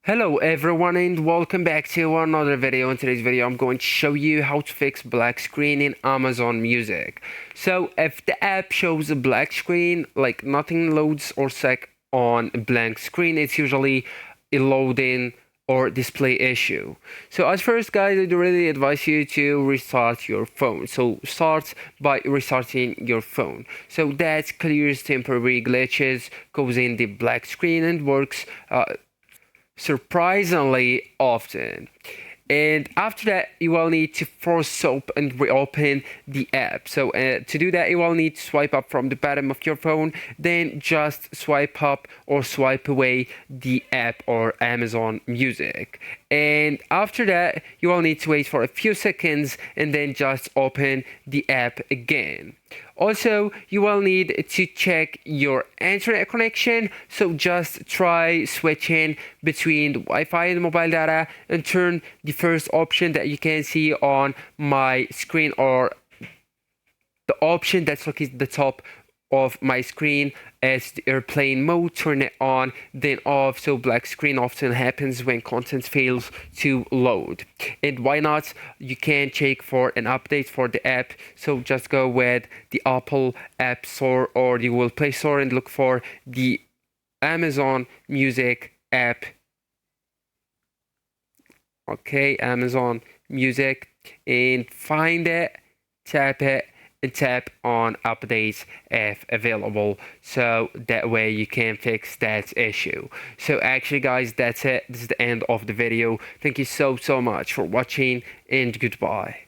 Hello everyone and welcome back to another video. In today's video I'm going to show you how to fix black screen in Amazon Music. So if the app shows a black screen, like nothing loads or sec on a blank screen, it's usually a loading or display issue. So as first guys, I'd really advise you to restart your phone. So start by restarting your phone. So that clears temporary glitches, causing the black screen, and works surprisingly often. And after that, you will need to force open and reopen the app. So to do that, you will need to swipe up from the bottom of your phone, then just swipe up or swipe away the app or Amazon Music. And after that, you will need to wait for a few seconds and then just open the app again. Also, you will need to check your internet connection, so just try switching between the Wi-Fi and mobile data and turn the first option that you can see on my screen, or the option that's located at the top of my screen as the airplane mode. Turn it on, then off, so black screen often happens when content fails to load. And why not, you can check for an update for the app, so just go with the Apple App Store or the Google Play Store and look for the Amazon Music app. Okay, Amazon Music, and find it, tap it, and tap on updates if available, so that way you can fix that issue. So actually guys, that's it. This is the end of the video. Thank you so much for watching, and goodbye.